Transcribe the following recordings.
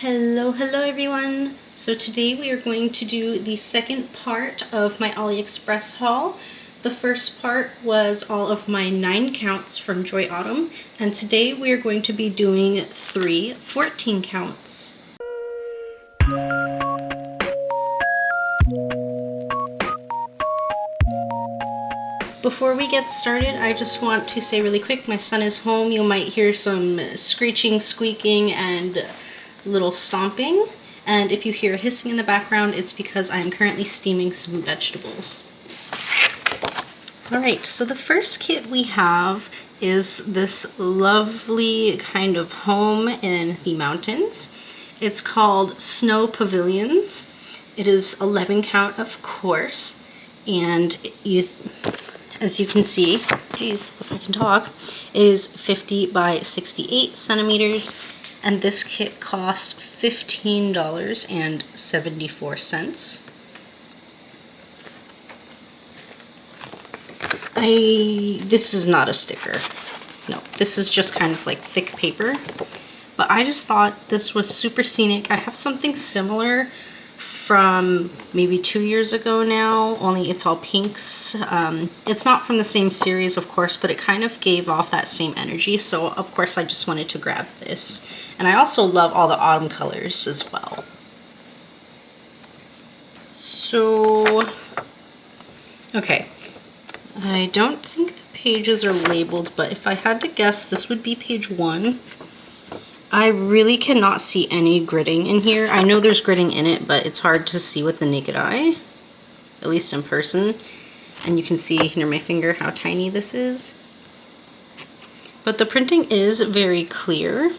Hello everyone! So today we are going to do the second part of my Aliexpress haul. The first part was all of my 9 counts from Joy Autumn, and today we are going to be doing 3 14 counts. Before we get started, I just want to say really quick, my son is home. You might hear some screeching, squeaking, and little stomping. And if you hear hissing in the background, it's because I'm currently steaming some vegetables. Alright, so the first kit we have is this lovely kind of home in the mountains. It's called Snow Pavilions. It is 11 count, of course, and as you can see, geez, if I can talk, it is 50 by 68 centimeters, and this kit cost $15.74. This is not a sticker. No, this is just kind of like thick paper. But I just thought this was super scenic. I have something similar from maybe 2 years ago now, only it's all pinks. It's not from the same series, of course, but it kind of gave off that same energy, so of course I just wanted to grab this. And I also love all the autumn colors as well. So, okay, I don't think the pages are labeled, but if I had to guess, this would be page 1. I really cannot see any gridding in here. I know there's gridding in it, but it's hard to see with the naked eye, at least in person. And you can see near my finger how tiny this is. But the printing is very clear,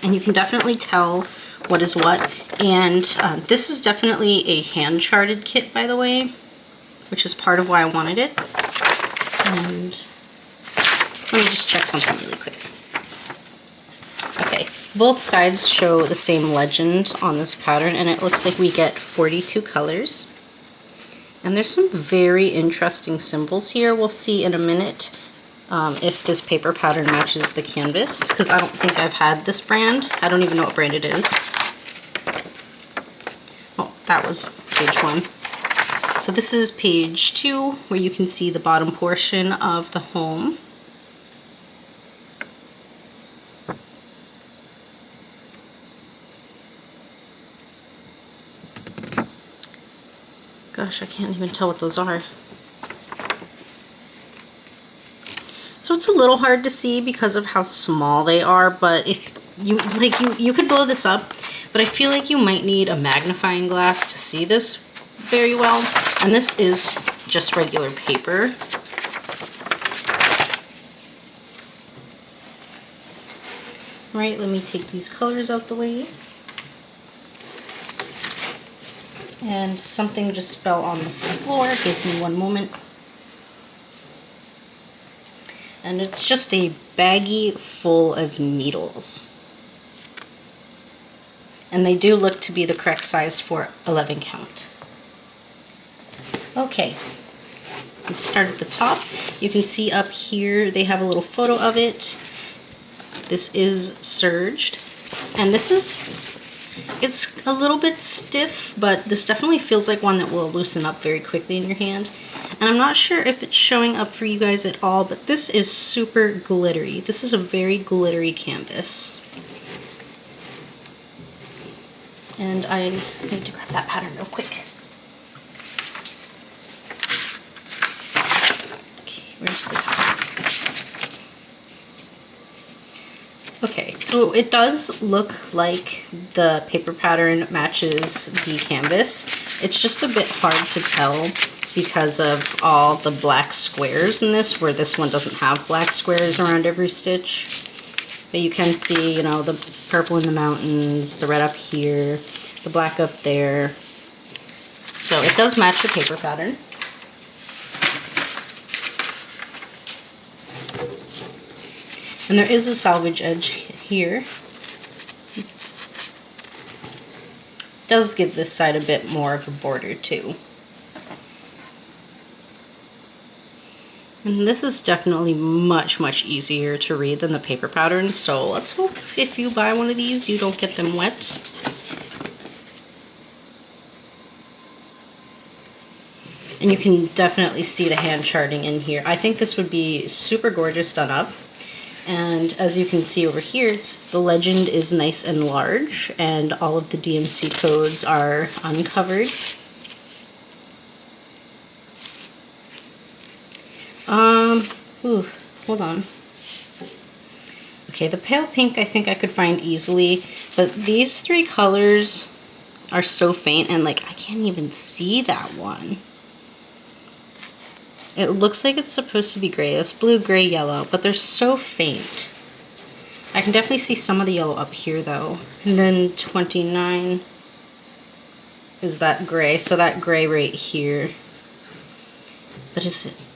and you can definitely tell what is what. And this is definitely a hand-charted kit, by the way, which is part of why I wanted it. And let me just check something really quick. Okay, both sides show the same legend on this pattern, and it looks like we get 42 colors. And there's some very interesting symbols here. We'll see in a minute if this paper pattern matches the canvas, because I don't think I've had this brand. I don't even know what brand it is. Oh, that was page 1. So this is page 2, where you can see the bottom portion of the home. Gosh, I can't even tell what those are. So it's a little hard to see because of how small they are, but if you you could blow this up, but I feel like you might need a magnifying glass to see this very well. And this is just regular paper. All right, let me take these colors out the way. And something just fell on the floor. Give me one moment. And it's just a baggie full of needles. And they do look to be the correct size for 11 count. Okay, let's start at the top. You can see up here they have a little photo of it. This is serged. And this is, it's a little bit stiff, but this definitely feels like one that will loosen up very quickly in your hand. And I'm not sure if it's showing up for you guys at all, but this is super glittery. This is a very glittery canvas. And I need to grab that pattern real quick. Okay, where's the top? Okay, so it does look like the paper pattern matches the canvas. It's just a bit hard to tell because of all the black squares in this, where this one doesn't have black squares around every stitch. But you can see, you know, the purple in the mountains, the red up here, the black up there. So it does match the paper pattern. And there is a salvage edge here. It does give this side a bit more of a border too. And this is definitely much, much easier to read than the paper pattern, so let's hope if you buy one of these, you don't get them wet. And you can definitely see the hand charting in here. I think this would be super gorgeous done up. And as you can see over here, the legend is nice and large, and all of the DMC codes are uncovered. Ooh, hold on. Okay, the pale pink I think I could find easily, but these three colors are so faint, and like I can't even see that one. It looks like it's supposed to be gray. It's blue, gray, yellow, but they're so faint. I can definitely see some of the yellow up here though. And then 29 is that gray, so that gray right here. But is it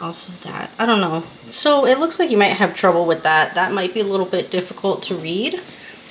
also that? I don't know. So it looks like you might have trouble with that. That might be a little bit difficult to read.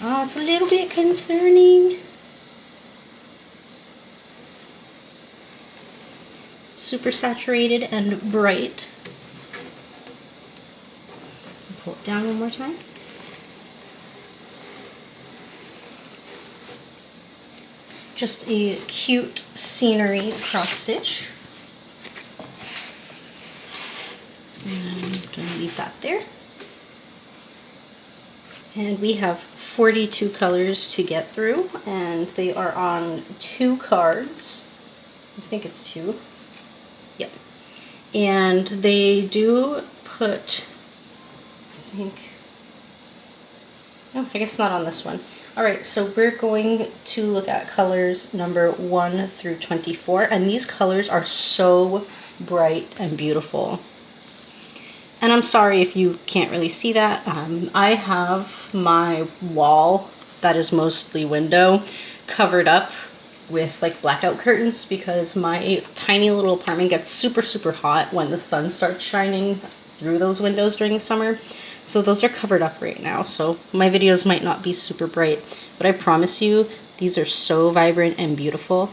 Oh, it's a little bit concerning. Super saturated and bright. Pull it down one more time. Just a cute scenery cross stitch. And I'm gonna leave that there. And we have 42 colors to get through, and they are on 2 cards. I think it's 2. Yep. And they do put, I think, oh, I guess not on this one. Alright, so we're going to look at colors number 1 through 24, and these colors are so bright and beautiful. And I'm sorry if you can't really see that. I have my wall, that is mostly window, covered up with like blackout curtains because my tiny little apartment gets super, super hot when the sun starts shining through those windows during the summer. So those are covered up right now. So my videos might not be super bright, but I promise you, these are so vibrant and beautiful.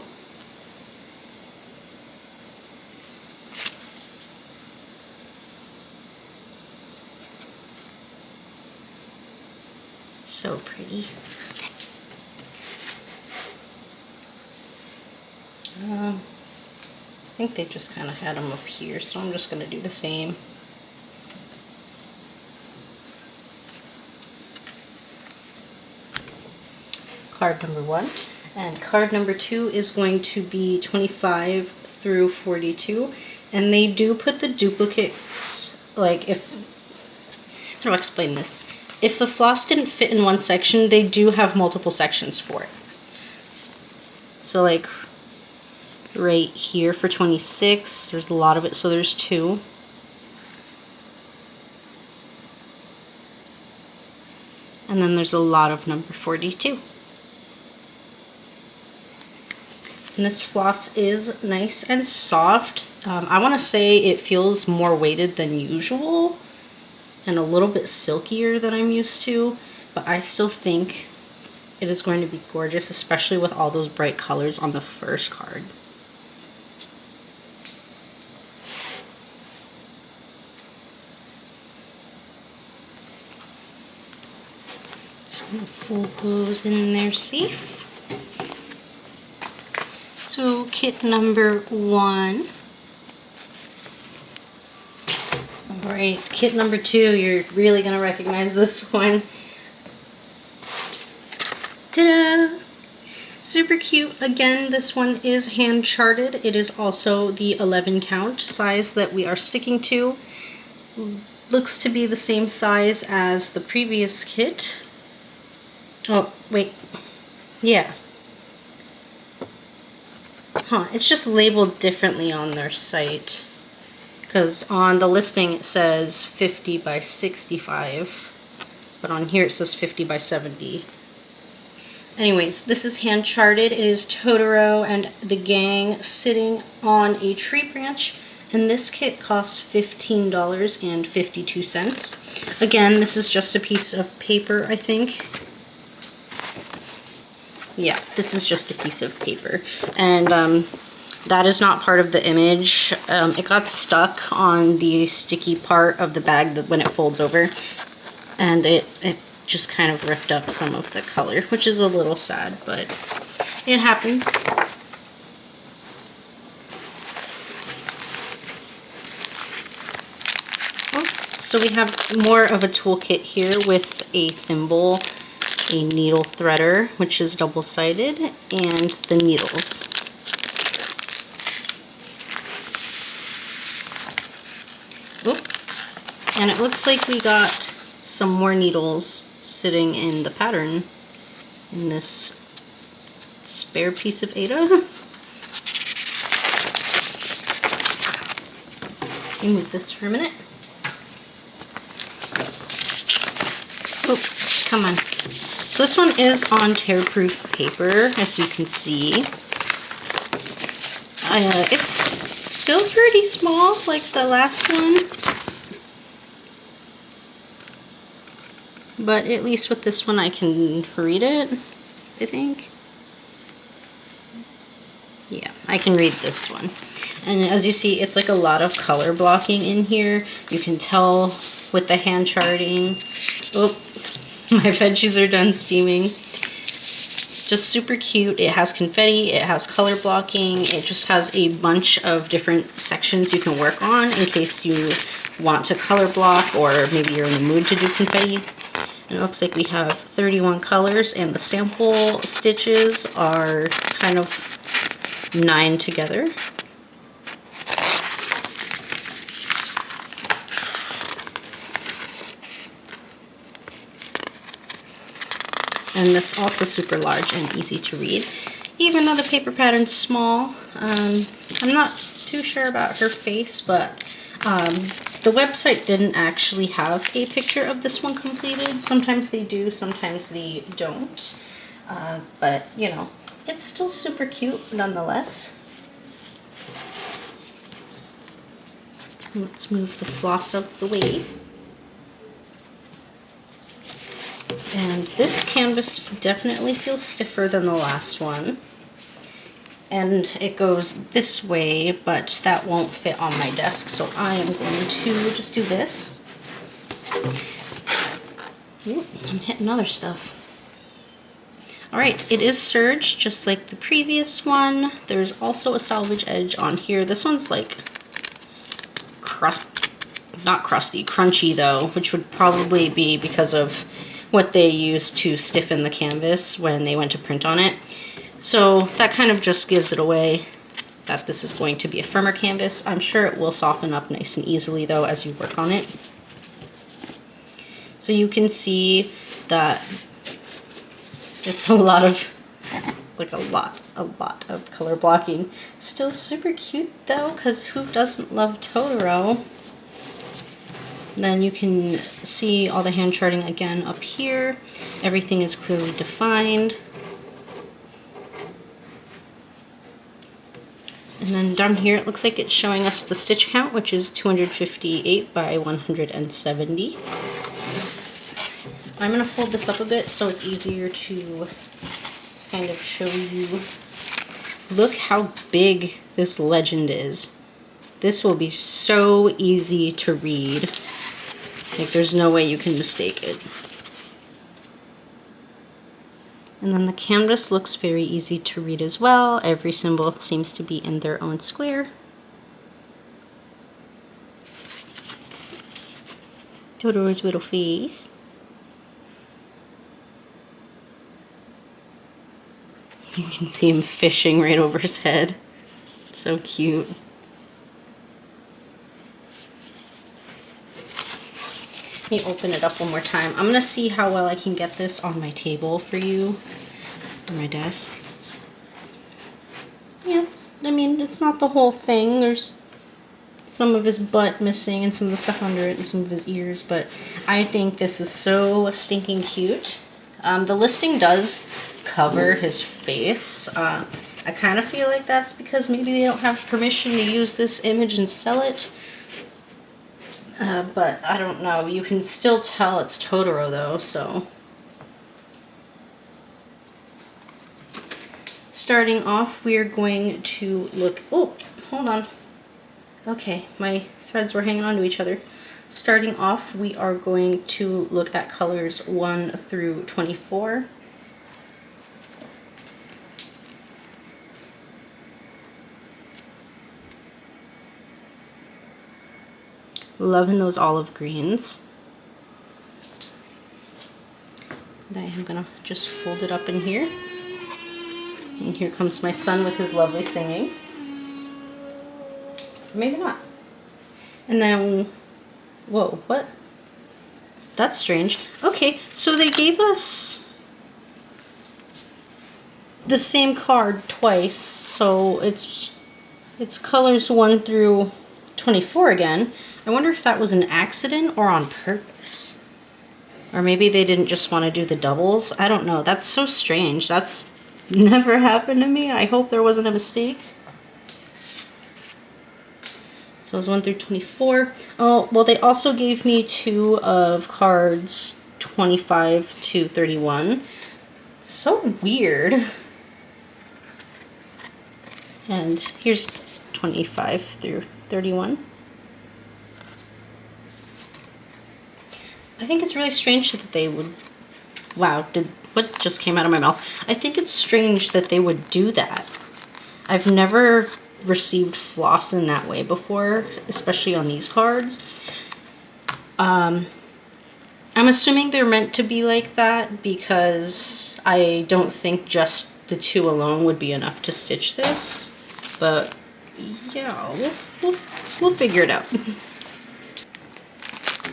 So pretty. I think they just kind of had them up here, so I'm just going to do the same. Card number 1. And card number 2 is going to be 25 through 42. And they do put the duplicates, like if, how do I explain this? If the floss didn't fit in one section, they do have multiple sections for it. So like right here for 26, there's a lot of it, so there's 2. And then there's a lot of number 42. And this floss is nice and soft. I want to say it feels more weighted than usual and a little bit silkier than I'm used to, but I still think it is going to be gorgeous, especially with all those bright colors on the first card. Just gonna fold those in there safe. So kit number 1. Alright, kit number 2, you're really gonna recognize this one. Ta-da! Super cute. Again, this one is hand charted. It is also the 11 count size that we are sticking to. Looks to be the same size as the previous kit. Oh, wait. Yeah. Huh, it's just labeled differently on their site. Because on the listing it says 50 by 65, but on here it says 50 by 70. Anyways, this is hand charted. It is Totoro and the gang sitting on a tree branch, and this kit costs $15.52. Again, this is just a piece of paper, I think. Yeah, this is just a piece of paper. And That is not part of the image. It got stuck on the sticky part of the bag when it folds over, and it just kind of ripped up some of the color, which is a little sad, but it happens. So we have more of a toolkit here with a thimble, a needle threader, which is double-sided, and the needles. Oop. And it looks like we got some more needles sitting in the pattern in this spare piece of Ada. Let me move this for a minute. Oh, come on. So this one is on tear-proof paper, as you can see. It's still pretty small, like the last one. But at least with this one I can read it, I think. Yeah, I can read this one. And as you see, it's like a lot of color blocking in here. You can tell with the hand charting. Oh, my veggies are done steaming. Just super cute. It has confetti, it has color blocking, it just has a bunch of different sections you can work on in case you want to color block or maybe you're in the mood to do confetti. And it looks like we have 31 colors, and the sample stitches are kind of 9 together. And that's also super large and easy to read, even though the paper pattern's small. I'm not too sure about her face, but the website didn't actually have a picture of this one completed. Sometimes they do, sometimes they don't. But, you know, it's still super cute nonetheless. Let's move the floss out of the way. And this canvas definitely feels stiffer than the last one. And it goes this way, but that won't fit on my desk, so I am going to just do this. Ooh, I'm hitting other stuff. Alright, it is serged just like the previous one. There's also a salvage edge on here. This one's like not crusty, crunchy though, which would probably be because of what they used to stiffen the canvas when they went to print on it. So that kind of just gives it away that this is going to be a firmer canvas. I'm sure it will soften up nice and easily though as you work on it. So you can see that it's a lot of, like a lot of color blocking. Still super cute though, because who doesn't love Totoro? Then you can see all the hand charting again up here. Everything is clearly defined. And then down here it looks like it's showing us the stitch count, which is 258 by 170. I'm going to fold this up a bit so it's easier to kind of show you. Look how big this legend is. This will be so easy to read. Like, there's no way you can mistake it. And then the canvas looks very easy to read as well. Every symbol seems to be in their own square. Totoro's little face. You can see him fishing right over his head. So cute. Let me open it up one more time. I'm gonna see how well I can get this on my table for you, on my desk. Yeah, I mean, it's not the whole thing. There's some of his butt missing and some of the stuff under it and some of his ears, but I think this is so stinking cute. The listing does cover his face. I kind of feel like that's because maybe they don't have permission to use this image and sell it. But I don't know. You can still tell it's Totoro though, so. Starting off, we are going to look, oh, hold on. Okay, my threads were hanging on to each other. Starting off, we are going to look at colors 1 through 24. Loving those olive greens. And I am gonna just fold it up in here. And here comes my son with his lovely singing. Maybe not. And then, whoa, what? That's strange. Okay, so they gave us the same card twice, so it's colors 1 through 24 again. I wonder if that was an accident or on purpose. Or maybe they didn't just want to do the doubles. I don't know. That's so strange. That's never happened to me. I hope there wasn't a mistake. So it was 1 through 24. Oh, well, they also gave me 2 of cards 25 to 31. So weird. And here's 25 through 31. I think it's really strange that they would, wow, what just came out of my mouth? I think it's strange that they would do that. I've never received floss in that way before, especially on these cards. I'm assuming they're meant to be like that because I don't think just the 2 alone would be enough to stitch this. But yeah, we'll figure it out.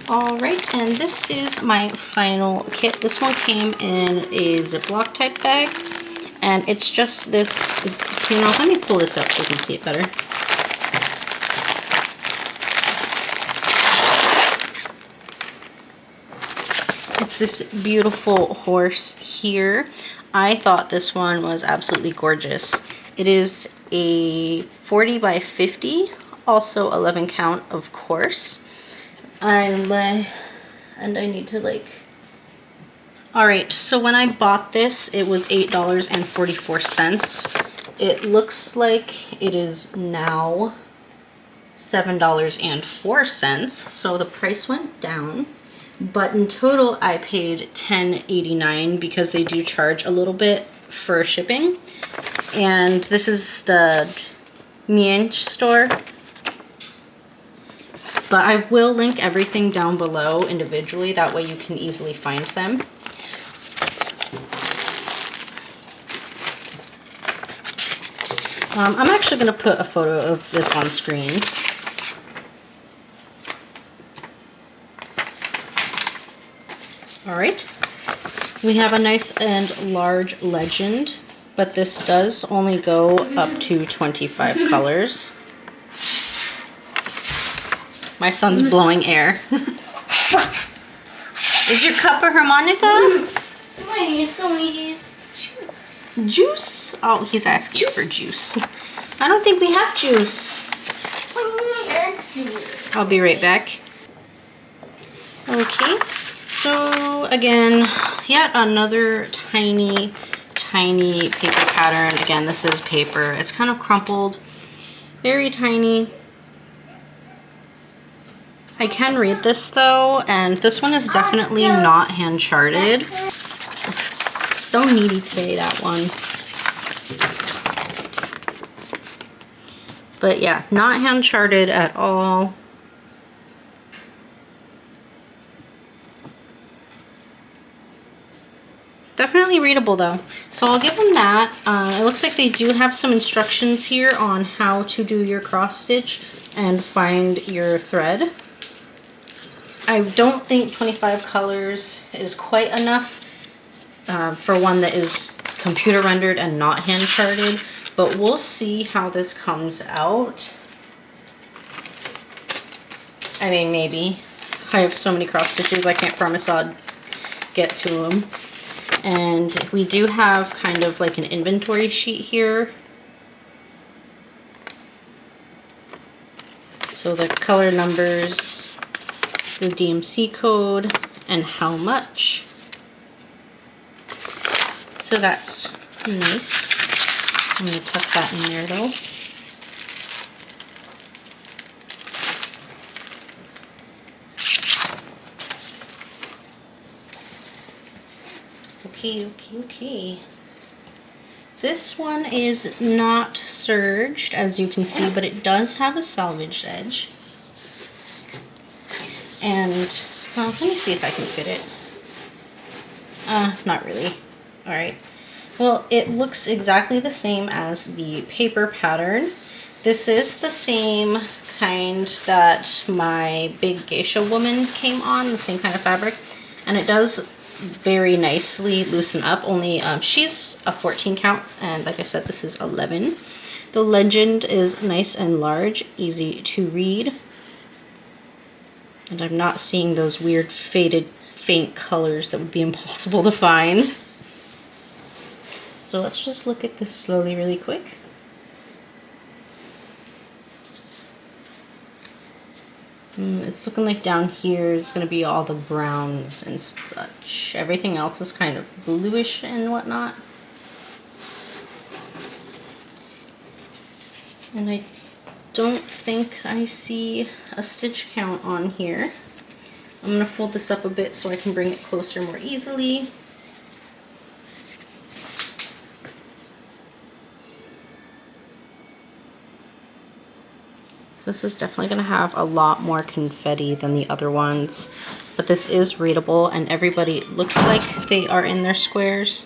Alright, and this is my final kit. This one came in a Ziploc type bag, and it's just this, you know, let me pull this up so you can see it better. It's this beautiful horse here. I thought this one was absolutely gorgeous. It is a 40 by 50, also 11 count, of course. And I need to like... Alright, so when I bought this, it was $8.44. It looks like it is now $7.04, so the price went down. But in total, I paid $10.89 because they do charge a little bit for shipping. And this is the NimCrafts store. But I will link everything down below individually, that way you can easily find them. I'm actually going to put a photo of this on screen. Alright, we have a nice and large legend, but this does only go up to 25 colors. My son's blowing air. Is your cup a harmonica? Juice. Juice? Oh, he's asking for juice. I don't think we have juice. I'll be right back. Okay, so again, yet another tiny paper pattern. Again, this is paper. It's kind of crumpled, very tiny. I can read this though, and this one is definitely not hand charted. So needy today, that one. But yeah, not hand charted at all. Definitely readable though. So I'll give them that. It looks like they do have some instructions here on how to do your cross stitch and find your thread. I don't think 25 colors is quite enough for one that is computer rendered and not hand charted, but we'll see how this comes out. I mean, maybe. I have so many cross stitches, I can't promise I'll get to them. And we do have kind of like an inventory sheet here. So the color numbers, the DMC code, and how much. So that's nice. I'm going to tuck that in there though. Okay. This one is not serged, as you can see, but it does have a salvaged edge. And, well, let me see if I can fit it. Not really. Alright. Well, it looks exactly the same as the paper pattern. This is the same kind that my big geisha woman came on, the same kind of fabric. And it does very nicely loosen up, only she's a 14 count, and like I said, this is 11. The legend is nice and large, easy to read. And I'm not seeing those weird faded faint colors that would be impossible to find. So let's just look at this slowly really quick. It's looking like down here is going to be all the browns and such. Everything else is kind of bluish and whatnot. And I don't think I see a stitch count on here. I'm going to fold this up a bit so I can bring it closer more easily. So this is definitely going to have a lot more confetti than the other ones, but this is readable and everybody looks like they are in their squares.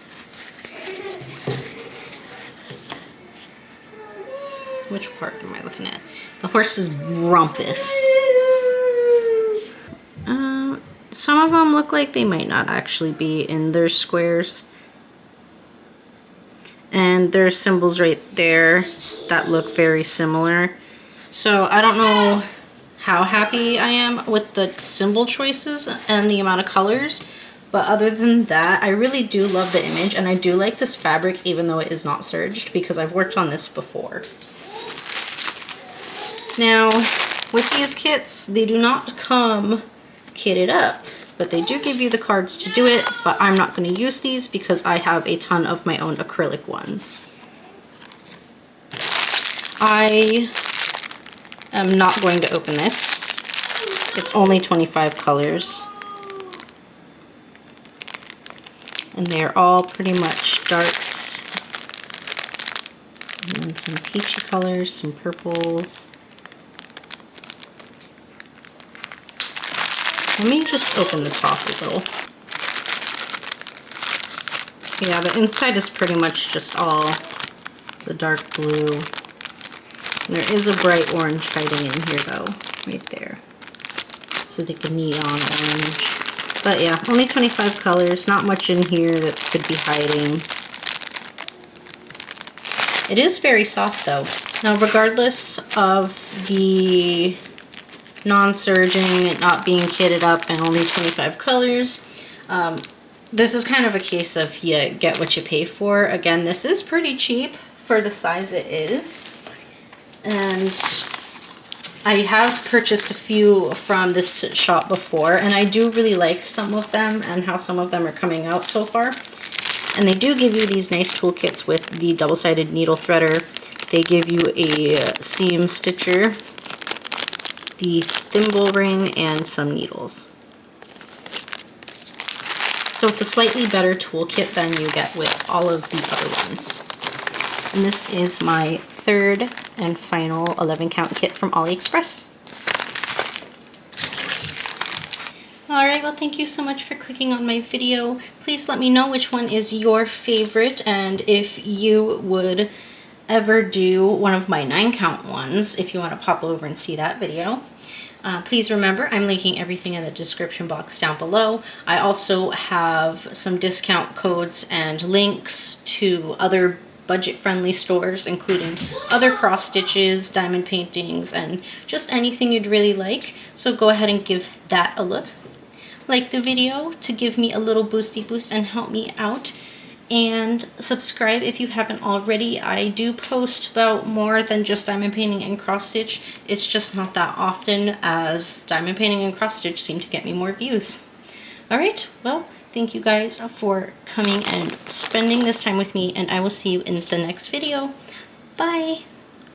Which part am I looking at? The horse's rumpus. Some of them look like they might not actually be in their squares. And there's symbols right there that look very similar. So I don't know how happy I am with the symbol choices and the amount of colors, but other than that, I really do love the image, and I do like this fabric even though it is not serged because I've worked on this before. Now, with these kits, they do not come kitted up, but they do give you the cards to do it, but I'm not going to use these because I have a ton of my own acrylic ones. I am not going to open this. It's only 25 colors. And they're all pretty much darks. And then some peachy colors, some purples. Let me just open the top a little. Yeah, the inside is pretty much just all the dark blue. And there is a bright orange hiding in here though, right there. It's like a neon orange. But yeah, only 25 colors, not much in here that could be hiding. It is very soft though. Now regardless of the non-serging and not being kitted up and only 25 colors, this is kind of a case of you get what you pay for. Again, this is pretty cheap for the size it is. And I have purchased a few from this shop before, and I do really like some of them and how some of them are coming out so far. And they do give you these nice toolkits with the double-sided needle threader. They give you a seam stitcher, the thimble ring, and some needles. So it's a slightly better toolkit than you get with all of the other ones. And this is my third and final 11 count kit from Aliexpress. Alright, well thank you so much for clicking on my video. Please let me know which one is your favorite and if you would ever do one of my 9 count ones if you want to pop over and see that video. Please remember, I'm linking everything in the description box down below. I also have some discount codes and links to other budget-friendly stores, including other cross stitches, diamond paintings, and just anything you'd really like. So go ahead and give that a look. Like the video to give me a little boosty boost and help me out. And subscribe if you haven't already. I do post about more than just diamond painting and cross stitch. It's just not that often, as diamond painting and cross stitch seem to get me more views. Alright, well, thank you guys for coming and spending this time with me, and I will see you in the next video. Bye!